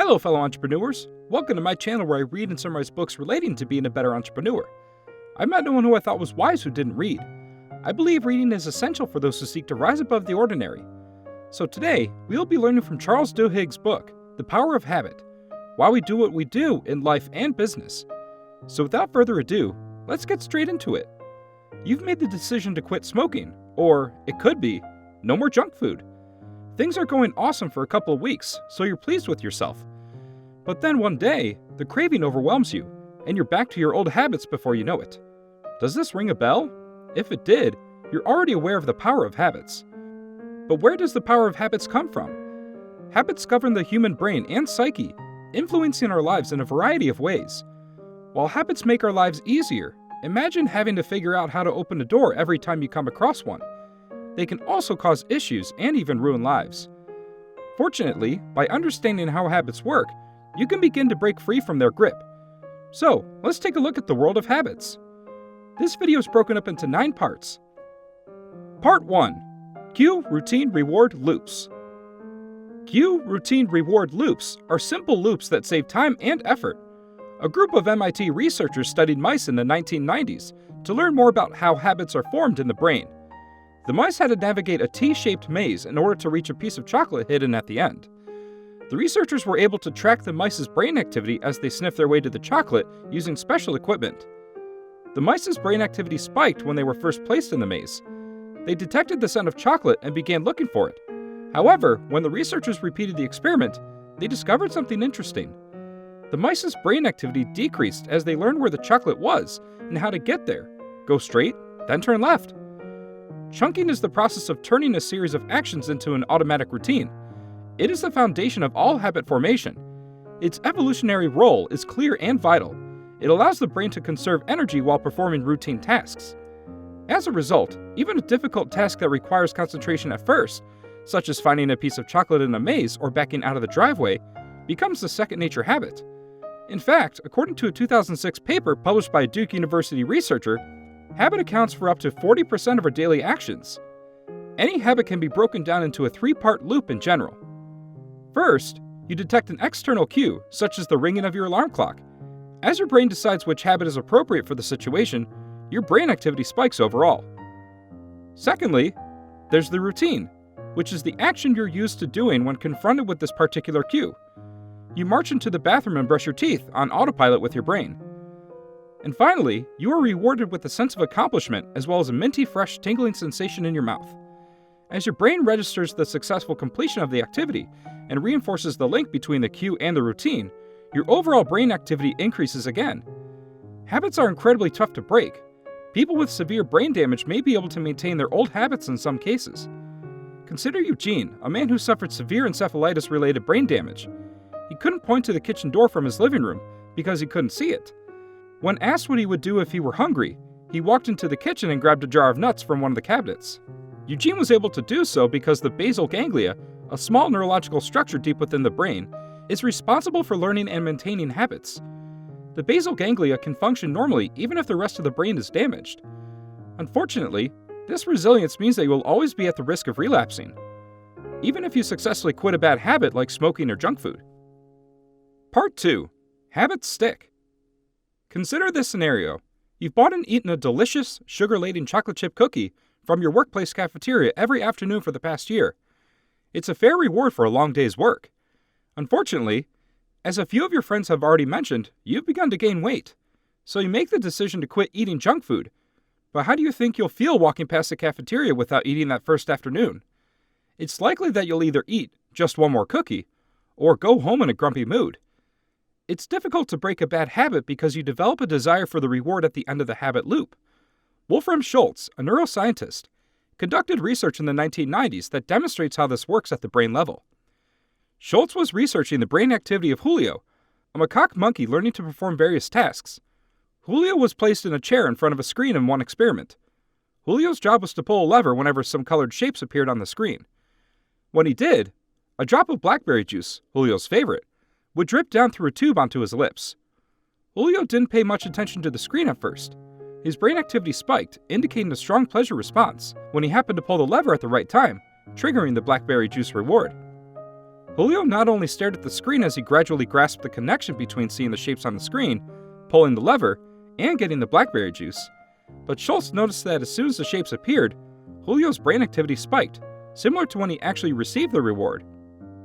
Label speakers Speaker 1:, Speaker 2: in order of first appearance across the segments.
Speaker 1: Hello, fellow entrepreneurs. Welcome to my channel where I read and summarize books relating to being a better entrepreneur. I've met no one who I thought was wise who didn't read. I believe reading is essential for those who seek to rise above the ordinary. So today, we will be learning from Charles Duhigg's book, The Power of Habit, why we do what we do in life and business. So without further ado, let's get straight into it. You've made the decision to quit smoking, or it could be, no more junk food. Things are going awesome for a couple of weeks, so you're pleased with yourself. But then one day, the craving overwhelms you, and you're back to your old habits before you know it. Does this ring a bell? If it did, you're already aware of the power of habits. But where does the power of habits come from? Habits govern the human brain and psyche, influencing our lives in a variety of ways. While habits make our lives easier, imagine having to figure out how to open a door every time you come across one. They can also cause issues and even ruin lives. Fortunately, by understanding how habits work, you can begin to break free from their grip. So, let's take a look at the world of habits. This video is broken up into 9 parts. Part 1. Cue, routine, reward, loops. Cue, routine, reward loops are simple loops that save time and effort. A group of MIT researchers studied mice in the 1990s to learn more about how habits are formed in the brain. The mice had to navigate a T-shaped maze in order to reach a piece of chocolate hidden at the end. The researchers were able to track the mice's brain activity as they sniffed their way to the chocolate using special equipment. The mice's brain activity spiked when they were first placed in the maze. They detected the scent of chocolate and began looking for it. However, when the researchers repeated the experiment, they discovered something interesting. The mice's brain activity decreased as they learned where the chocolate was and how to get there. Go straight, then turn left. Chunking is the process of turning a series of actions into an automatic routine. It is the foundation of all habit formation. Its evolutionary role is clear and vital. It allows the brain to conserve energy while performing routine tasks. As a result, even a difficult task that requires concentration at first, such as finding a piece of chocolate in a maze or backing out of the driveway, becomes a second-nature habit. In fact, according to a 2006 paper published by a Duke University researcher, habit accounts for up to 40% of our daily actions. Any habit can be broken down into a 3-part loop in general. First, you detect an external cue, such as the ringing of your alarm clock. As your brain decides which habit is appropriate for the situation, your brain activity spikes overall. Secondly, there's the routine, which is the action you're used to doing when confronted with this particular cue. You march into the bathroom and brush your teeth on autopilot with your brain. And finally, you are rewarded with a sense of accomplishment as well as a minty fresh tingling sensation in your mouth. As your brain registers the successful completion of the activity and reinforces the link between the cue and the routine, your overall brain activity increases again. Habits are incredibly tough to break. People with severe brain damage may be able to maintain their old habits in some cases. Consider Eugene, a man who suffered severe encephalitis-related brain damage. He couldn't point to the kitchen door from his living room because he couldn't see it. When asked what he would do if he were hungry, he walked into the kitchen and grabbed a jar of nuts from one of the cabinets. Eugene was able to do so because the basal ganglia, a small neurological structure deep within the brain, is responsible for learning and maintaining habits. The basal ganglia can function normally even if the rest of the brain is damaged. Unfortunately, this resilience means that you will always be at the risk of relapsing, even if you successfully quit a bad habit like smoking or junk food. Part 2. Habits stick. Consider this scenario. You've bought and eaten a delicious, sugar-laden chocolate chip cookie from your workplace cafeteria every afternoon for the past year. It's a fair reward for a long day's work. Unfortunately, as a few of your friends have already mentioned, you've begun to gain weight. So you make the decision to quit eating junk food. But how do you think you'll feel walking past the cafeteria without eating that first afternoon? It's likely that you'll either eat just one more cookie or go home in a grumpy mood. It's difficult to break a bad habit because you develop a desire for the reward at the end of the habit loop. Wolfram Schultz, a neuroscientist, conducted research in the 1990s that demonstrates how this works at the brain level. Schultz was researching the brain activity of Julio, a macaque monkey learning to perform various tasks. Julio was placed in a chair in front of a screen in one experiment. Julio's job was to pull a lever whenever some colored shapes appeared on the screen. When he did, a drop of blackberry juice, Julio's favorite, would drip down through a tube onto his lips. Julio didn't pay much attention to the screen at first. His brain activity spiked, indicating a strong pleasure response when he happened to pull the lever at the right time, triggering the blackberry juice reward. Julio not only stared at the screen as he gradually grasped the connection between seeing the shapes on the screen, pulling the lever, and getting the blackberry juice, but Schultz noticed that as soon as the shapes appeared, Julio's brain activity spiked, similar to when he actually received the reward.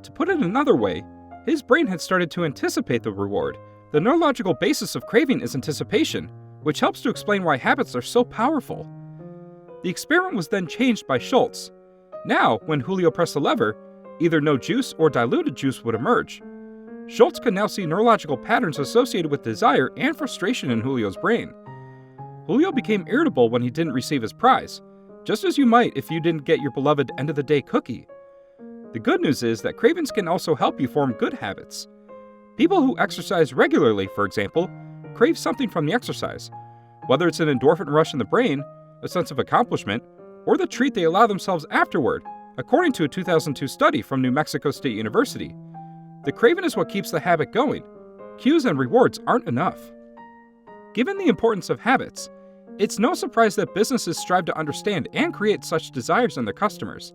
Speaker 1: To put it another way, his brain had started to anticipate the reward. The neurological basis of craving is anticipation, which helps to explain why habits are so powerful. The experiment was then changed by Schultz. Now, when Julio pressed the lever, either no juice or diluted juice would emerge. Schultz could now see neurological patterns associated with desire and frustration in Julio's brain. Julio became irritable when he didn't receive his prize, just as you might if you didn't get your beloved end-of-the-day cookie. The good news is that cravings can also help you form good habits. People who exercise regularly, for example, crave something from the exercise, whether it's an endorphin rush in the brain, a sense of accomplishment, or the treat they allow themselves afterward, according to a 2002 study from New Mexico State University. The craving is what keeps the habit going. Cues and rewards aren't enough. Given the importance of habits, it's no surprise that businesses strive to understand and create such desires in their customers.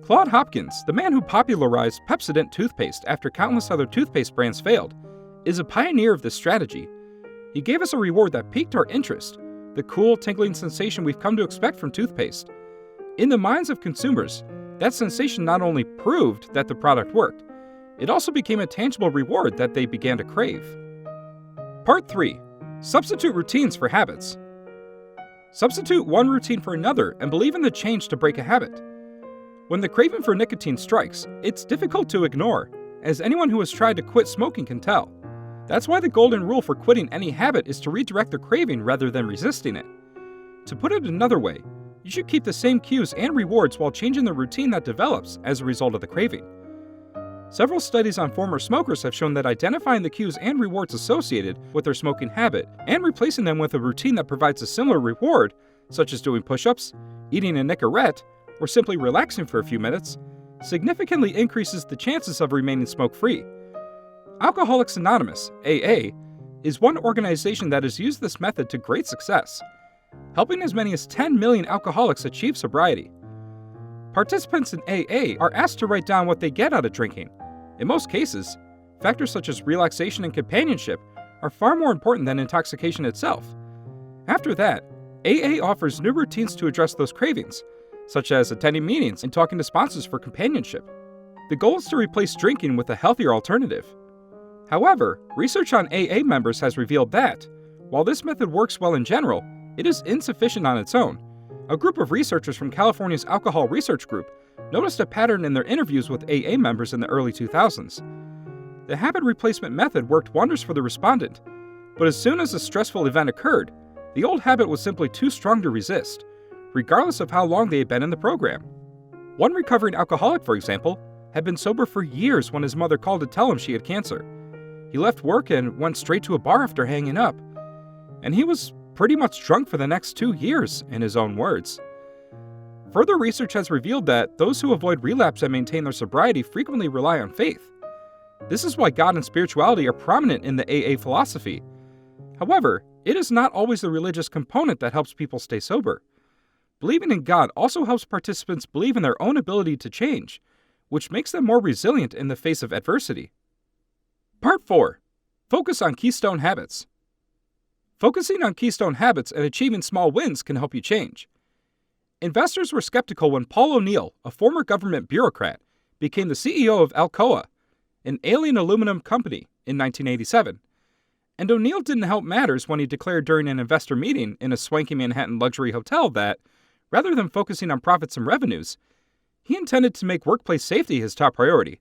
Speaker 1: Claude Hopkins, the man who popularized Pepsodent toothpaste after countless other toothpaste brands failed, is a pioneer of this strategy. He gave us a reward that piqued our interest, the cool, tingling sensation we've come to expect from toothpaste. In the minds of consumers, that sensation not only proved that the product worked, it also became a tangible reward that they began to crave. Part 3. Substitute routines for habits. Substitute one routine for another and believe in the change to break a habit. When the craving for nicotine strikes, it's difficult to ignore, as anyone who has tried to quit smoking can tell. That's why the golden rule for quitting any habit is to redirect the craving rather than resisting it. To put it another way, you should keep the same cues and rewards while changing the routine that develops as a result of the craving. Several studies on former smokers have shown that identifying the cues and rewards associated with their smoking habit and replacing them with a routine that provides a similar reward, such as doing push-ups, eating a Nicorette, or simply relaxing for a few minutes, significantly increases the chances of remaining smoke-free. Alcoholics Anonymous, AA, is one organization that has used this method to great success, helping as many as 10 million alcoholics achieve sobriety. Participants in AA are asked to write down what they get out of drinking. In most cases, factors such as relaxation and companionship are far more important than intoxication itself. After that, AA offers new routines to address those cravings, such as attending meetings and talking to sponsors for companionship. The goal is to replace drinking with a healthier alternative. However, research on AA members has revealed that, while this method works well in general, it is insufficient on its own. A group of researchers from California's Alcohol Research Group noticed a pattern in their interviews with AA members in the early 2000s. The habit replacement method worked wonders for the respondent, but as soon as a stressful event occurred, the old habit was simply too strong to resist, regardless of how long they had been in the program. One recovering alcoholic, for example, had been sober for years when his mother called to tell him she had cancer. He left work and went straight to a bar after hanging up, and he was pretty much drunk for the next 2 years, in his own words. Further research has revealed that those who avoid relapse and maintain their sobriety frequently rely on faith. This is why God and spirituality are prominent in the AA philosophy. However, it is not always the religious component that helps people stay sober. Believing in God also helps participants believe in their own ability to change, which makes them more resilient in the face of adversity. Part 4. Focus on keystone habits. Focusing on keystone habits and achieving small wins can help you change. Investors were skeptical when Paul O'Neill, a former government bureaucrat, became the CEO of Alcoa, an alien aluminum company, in 1987. And O'Neill didn't help matters when he declared during an investor meeting in a swanky Manhattan luxury hotel that, rather than focusing on profits and revenues, he intended to make workplace safety his top priority.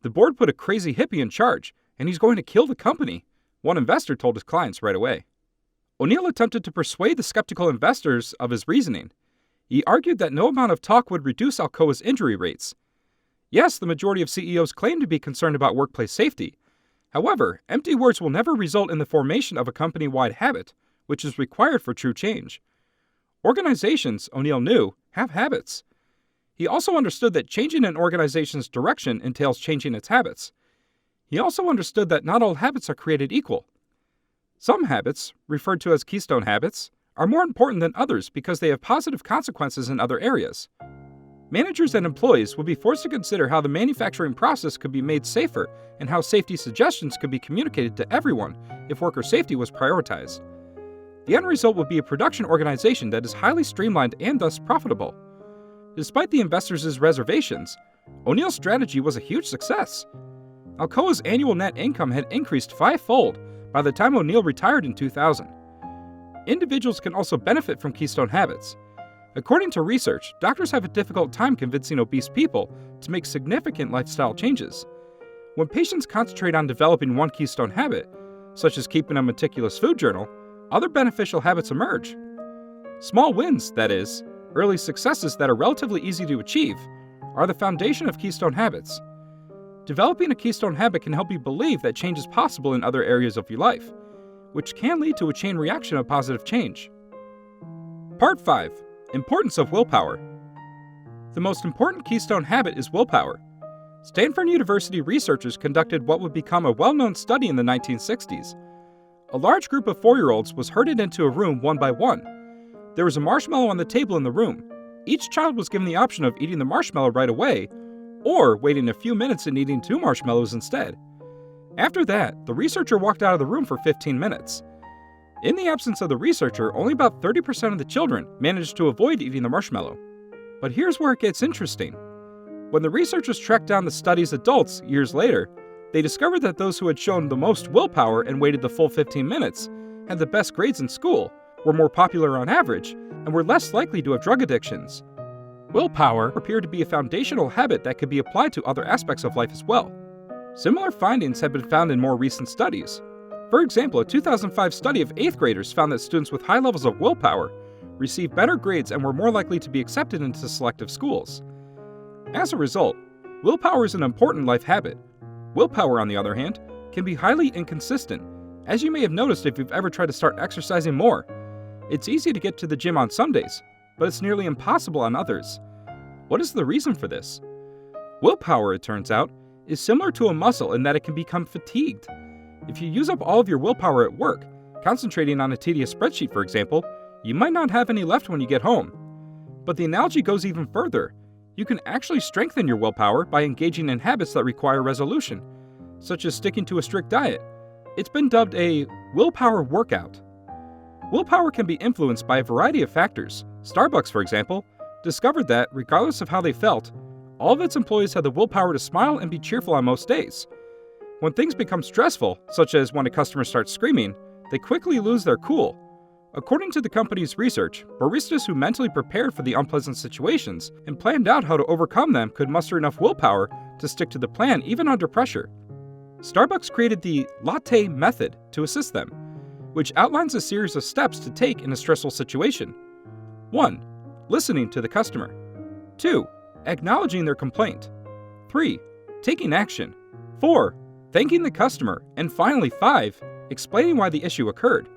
Speaker 1: The board put a crazy hippie in charge, and he's going to kill the company, one investor told his clients right away. O'Neill attempted to persuade the skeptical investors of his reasoning. He argued that no amount of talk would reduce Alcoa's injury rates. Yes, the majority of CEOs claim to be concerned about workplace safety. However, empty words will never result in the formation of a company-wide habit, which is required for true change. Organizations, O'Neill knew, have habits. He also understood that changing an organization's direction entails changing its habits. He also understood that not all habits are created equal. Some habits, referred to as keystone habits, are more important than others because they have positive consequences in other areas. Managers and employees would be forced to consider how the manufacturing process could be made safer and how safety suggestions could be communicated to everyone if worker safety was prioritized. The end result would be a production organization that is highly streamlined and thus profitable. Despite the investors' reservations, O'Neill's strategy was a huge success. Alcoa's annual net income had increased fivefold by the time O'Neill retired in 2000. Individuals can also benefit from keystone habits. According to research, doctors have a difficult time convincing obese people to make significant lifestyle changes. When patients concentrate on developing one keystone habit, such as keeping a meticulous food journal, other beneficial habits emerge. Small wins, that is, early successes that are relatively easy to achieve, are the foundation of keystone habits. Developing a keystone habit can help you believe that change is possible in other areas of your life, which can lead to a chain reaction of positive change. Part 5. Importance of willpower. The most important keystone habit is willpower. Stanford University researchers conducted what would become a well-known study in the 1960s. A large group of 4-year-olds was herded into a room one by one. There was a marshmallow on the table in the room. Each child was given the option of eating the marshmallow right away, or waiting a few minutes and eating 2 marshmallows instead. After that, the researcher walked out of the room for 15 minutes. In the absence of the researcher, only about 30% of the children managed to avoid eating the marshmallow. But here's where it gets interesting. When the researchers tracked down the study's adults years later, they discovered that those who had shown the most willpower and waited the full 15 minutes had the best grades in school, were more popular on average, and were less likely to have drug addictions. Willpower appeared to be a foundational habit that could be applied to other aspects of life as well. Similar findings have been found in more recent studies. For example, a 2005 study of 8th graders found that students with high levels of willpower received better grades and were more likely to be accepted into selective schools. As a result, willpower is an important life habit. Willpower, on the other hand, can be highly inconsistent, as you may have noticed if you've ever tried to start exercising more. It's easy to get to the gym on some days, but it's nearly impossible on others. What is the reason for this? Willpower, it turns out, is similar to a muscle in that it can become fatigued. If you use up all of your willpower at work, concentrating on a tedious spreadsheet for example, you might not have any left when you get home. But the analogy goes even further. You can actually strengthen your willpower by engaging in habits that require resolution, such as sticking to a strict diet. It's been dubbed a willpower workout. Willpower can be influenced by a variety of factors. Starbucks, for example, discovered that, regardless of how they felt, all of its employees had the willpower to smile and be cheerful on most days. When things become stressful, such as when a customer starts screaming, they quickly lose their cool. According to the company's research, baristas who mentally prepared for the unpleasant situations and planned out how to overcome them could muster enough willpower to stick to the plan even under pressure. Starbucks created the latte method to assist them, which outlines a series of steps to take in a stressful situation. 1. Listening to the customer. 2. Acknowledging their complaint. 3. Taking action. 4. Thanking the customer. And finally 5. Explaining why the issue occurred.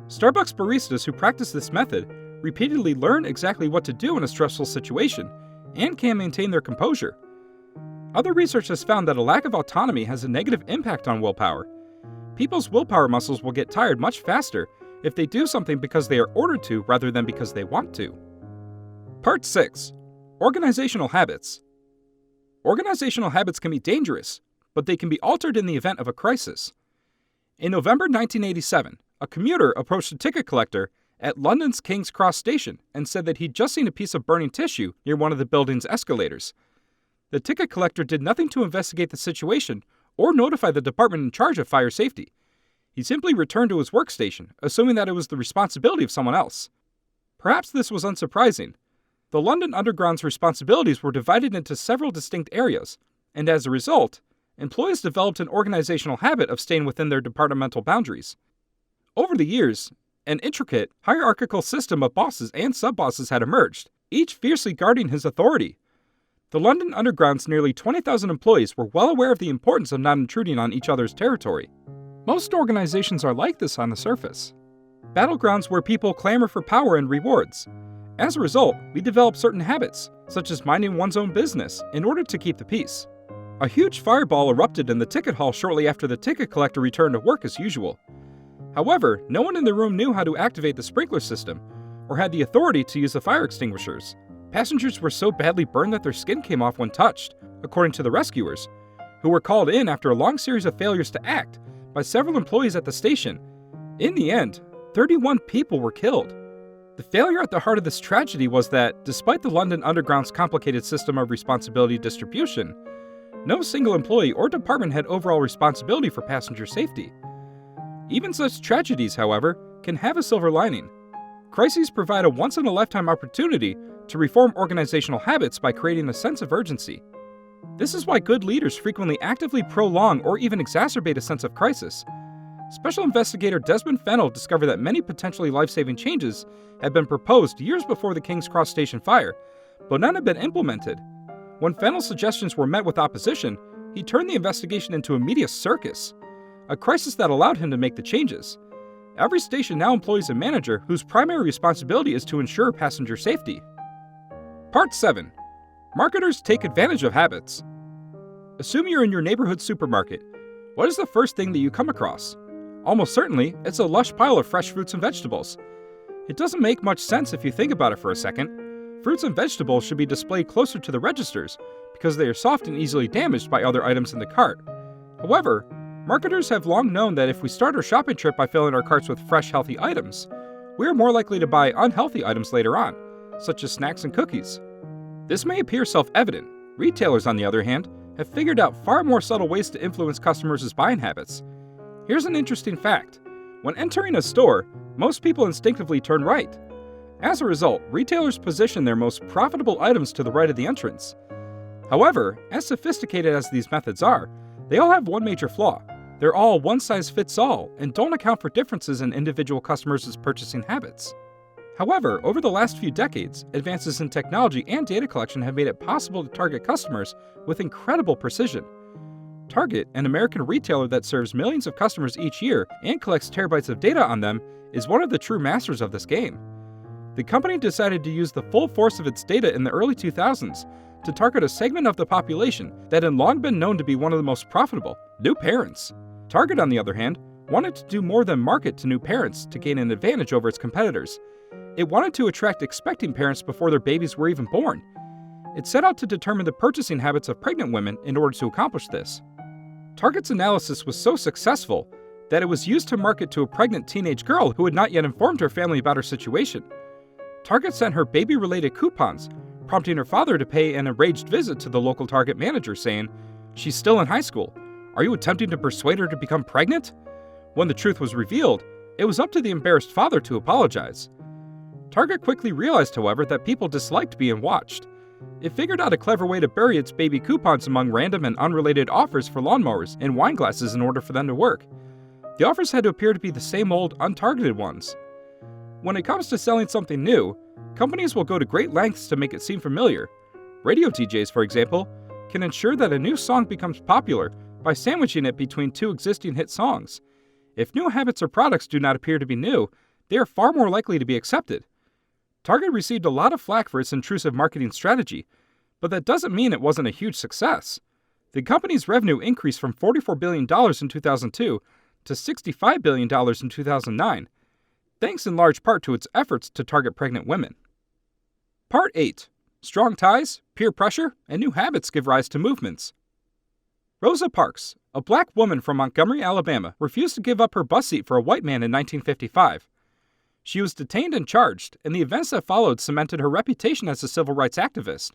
Speaker 1: Starbucks baristas who practice this method repeatedly learn exactly what to do in a stressful situation and can maintain their composure. Other research has found that a lack of autonomy has a negative impact on willpower. People's willpower muscles will get tired much faster if they do something because they are ordered to rather than because they want to. Part 6. Organizational habits. Organizational habits can be dangerous, but they can be altered in the event of a crisis. In November 1987, a commuter approached a ticket collector at London's King's Cross station and said that he'd just seen a piece of burning tissue near one of the building's escalators. The ticket collector did nothing to investigate the situation or notify the department in charge of fire safety. He simply returned to his workstation, assuming that it was the responsibility of someone else. Perhaps this was unsurprising. The London Underground's responsibilities were divided into several distinct areas, and as a result, employees developed an organizational habit of staying within their departmental boundaries. Over the years, an intricate, hierarchical system of bosses and sub-bosses had emerged, each fiercely guarding his authority. The London Underground's nearly 20,000 employees were well aware of the importance of not intruding on each other's territory. Most organizations are like this on the surface. Battlegrounds where people clamor for power and rewards. As a result, we develop certain habits, such as minding one's own business, in order to keep the peace. A huge fireball erupted in the ticket hall shortly after the ticket collector returned to work as usual. However, no one in the room knew how to activate the sprinkler system, or had the authority to use the fire extinguishers. Passengers were so badly burned that their skin came off when touched, according to the rescuers, who were called in after a long series of failures to act by several employees at the station. In the end, 31 people were killed. The failure at the heart of this tragedy was that, despite the London Underground's complicated system of responsibility distribution, no single employee or department had overall responsibility for passenger safety. Even such tragedies, however, can have a silver lining. Crises provide a once-in-a-lifetime opportunity to reform organizational habits by creating a sense of urgency. This is why good leaders frequently actively prolong or even exacerbate a sense of crisis. Special investigator Desmond Fennell discovered that many potentially life-saving changes had been proposed years before the King's Cross Station fire, but none had been implemented. When Fennell's suggestions were met with opposition, he turned the investigation into a media circus, a crisis that allowed him to make the changes. Every station now employs a manager whose primary responsibility is to ensure passenger safety. Part 7. Marketers take advantage of habits. Assume you're in your neighborhood supermarket. What is the first thing that you come across? Almost certainly, it's a lush pile of fresh fruits and vegetables. It doesn't make much sense if you think about it for a second. Fruits and vegetables should be displayed closer to the registers because they are soft and easily damaged by other items in the cart. However, marketers have long known that if we start our shopping trip by filling our carts with fresh, healthy items, we are more likely to buy unhealthy items later on, such as snacks and cookies. This may appear self-evident. Retailers, on the other hand, have figured out far more subtle ways to influence customers' buying habits. Here's an interesting fact. When entering a store, most people instinctively turn right. As a result, retailers position their most profitable items to the right of the entrance. However, as sophisticated as these methods are, they all have one major flaw. They're all one-size-fits-all and don't account for differences in individual customers' purchasing habits. However, over the last few decades, advances in technology and data collection have made it possible to target customers with incredible precision. Target, an American retailer that serves millions of customers each year and collects terabytes of data on them, is one of the true masters of this game. The company decided to use the full force of its data in the early 2000s to target a segment of the population that had long been known to be one of the most profitable: new parents. Target, on the other hand, wanted to do more than market to new parents to gain an advantage over its competitors. It wanted to attract expecting parents before their babies were even born. It set out to determine the purchasing habits of pregnant women in order to accomplish this. Target's analysis was so successful that it was used to market to a pregnant teenage girl who had not yet informed her family about her situation. Target sent her baby-related coupons, prompting her father to pay an enraged visit to the local Target manager saying, "She's still in high school. Are you attempting to persuade her to become pregnant?" When the truth was revealed, it was up to the embarrassed father to apologize. Target quickly realized, however, that people disliked being watched. It figured out a clever way to bury its baby coupons among random and unrelated offers for lawnmowers and wine glasses in order for them to work. The offers had to appear to be the same old, untargeted ones. When it comes to selling something new, companies will go to great lengths to make it seem familiar. Radio DJs, for example, can ensure that a new song becomes popular by sandwiching it between two existing hit songs. If new habits or products do not appear to be new, they are far more likely to be accepted. Target received a lot of flack for its intrusive marketing strategy, but that doesn't mean it wasn't a huge success. The company's revenue increased from $44 billion in 2002 to $65 billion in 2009, thanks in large part to its efforts to target pregnant women. Part 8. Strong ties, peer pressure, and new habits give rise to movements. Rosa Parks, a black woman from Montgomery, Alabama, refused to give up her bus seat for a white man in 1955. She was detained and charged, and the events that followed cemented her reputation as a civil rights activist.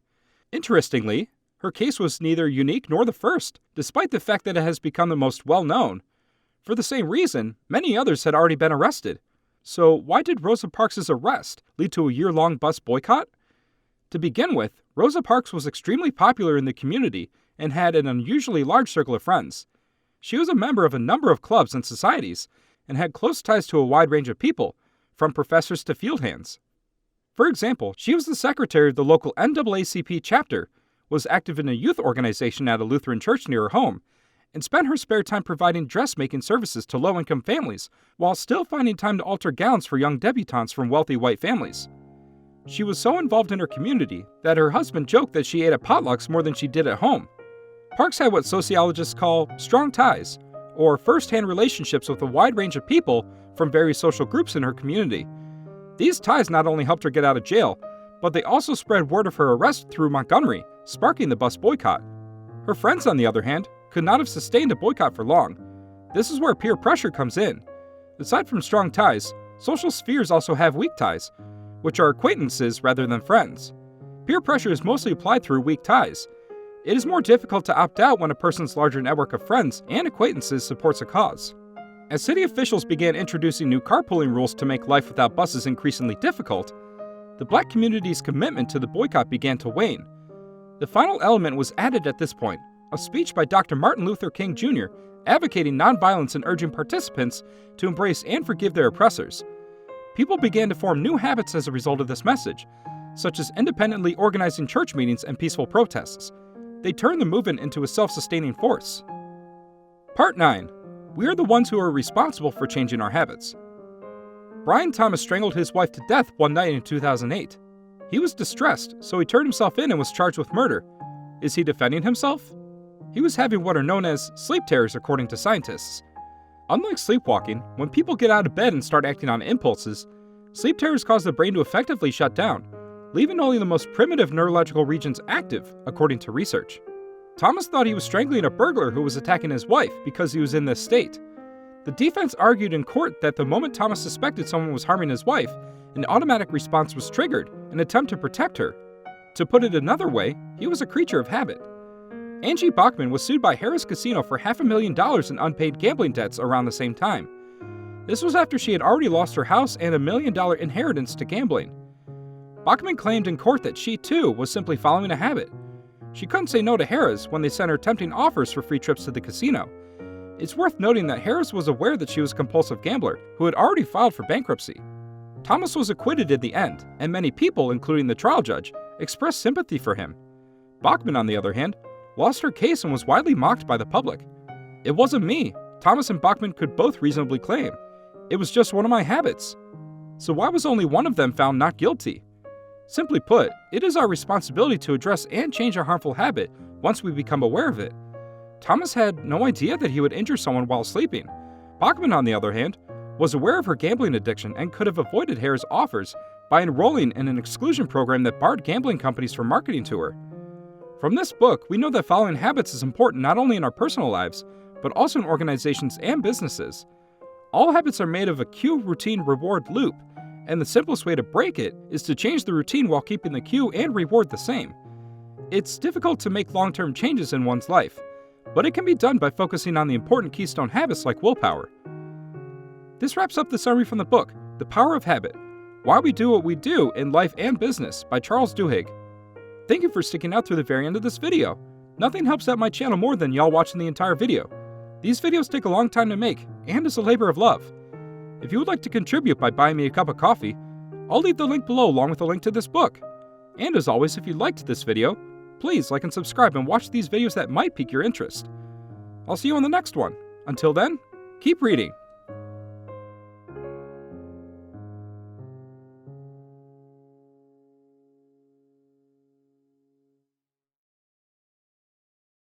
Speaker 1: Interestingly, her case was neither unique nor the first, despite the fact that it has become the most well-known. For the same reason, many others had already been arrested. So why did Rosa Parks' arrest lead to a year-long bus boycott? To begin with, Rosa Parks was extremely popular in the community and had an unusually large circle of friends. She was a member of a number of clubs and societies and had close ties to a wide range of people, from professors to field hands. For example, she was the secretary of the local NAACP chapter, was active in a youth organization at a Lutheran church near her home, and spent her spare time providing dressmaking services to low-income families, while still finding time to alter gowns for young debutantes from wealthy white families. She was so involved in her community that her husband joked that she ate at potlucks more than she did at home. Parks had what sociologists call strong ties, or first-hand relationships with a wide range of people from various social groups in her community. These ties not only helped her get out of jail, but they also spread word of her arrest through Montgomery, sparking the bus boycott. Her friends, on the other hand, could not have sustained a boycott for long. This is where peer pressure comes in. Aside from strong ties, social spheres also have weak ties, which are acquaintances rather than friends. Peer pressure is mostly applied through weak ties. It is more difficult to opt out when a person's larger network of friends and acquaintances supports a cause. As city officials began introducing new carpooling rules to make life without buses increasingly difficult, the Black community's commitment to the boycott began to wane. The final element was added at this point, a speech by Dr. Martin Luther King Jr. advocating nonviolence and urging participants to embrace and forgive their oppressors. People began to form new habits as a result of this message, such as independently organizing church meetings and peaceful protests. They turned the movement into a self-sustaining force. Part 9. We are the ones who are responsible for changing our habits. Brian Thomas strangled his wife to death one night in 2008. He was distressed, so he turned himself in and was charged with murder. Is he defending himself? He was having what are known as sleep terrors, according to scientists. Unlike sleepwalking, when people get out of bed and start acting on impulses, sleep terrors cause the brain to effectively shut down, leaving only the most primitive neurological regions active, according to research. Thomas thought he was strangling a burglar who was attacking his wife because he was in this state. The defense argued in court that the moment Thomas suspected someone was harming his wife, an automatic response was triggered, an attempt to protect her. To put it another way, he was a creature of habit. Angie Bachman was sued by Harris Casino for $500,000 in unpaid gambling debts around the same time. This was after she had already lost her house and $1 million inheritance to gambling. Bachman claimed in court that she, too, was simply following a habit. She couldn't say no to Harris when they sent her tempting offers for free trips to the casino. It's worth noting that Harris was aware that she was a compulsive gambler who had already filed for bankruptcy. Thomas was acquitted in the end, and many people, including the trial judge, expressed sympathy for him. Bachman, on the other hand, lost her case and was widely mocked by the public. "It wasn't me," Thomas and Bachman could both reasonably claim. "It was just one of my habits." So why was only one of them found not guilty? Simply put, it is our responsibility to address and change our harmful habit once we become aware of it. Thomas had no idea that he would injure someone while sleeping. Bachman, on the other hand, was aware of her gambling addiction and could have avoided Harris' offers by enrolling in an exclusion program that barred gambling companies from marketing to her. From this book, we know that following habits is important not only in our personal lives, but also in organizations and businesses. All habits are made of a cue routine reward loop, and the simplest way to break it is to change the routine while keeping the cue and reward the same. It's difficult to make long-term changes in one's life, but it can be done by focusing on the important keystone habits like willpower. This wraps up the summary from the book, The Power of Habit: Why We Do What We Do in Life and Business by Charles Duhigg. Thank you for sticking out through the very end of this video. Nothing helps out my channel more than y'all watching the entire video. These videos take a long time to make, and is a labor of love. If you would like to contribute by buying me a cup of coffee, I'll leave the link below along with a link to this book. And as always, if you liked this video, please like and subscribe and watch these videos that might pique your interest. I'll see you on the next one. Until then, keep reading.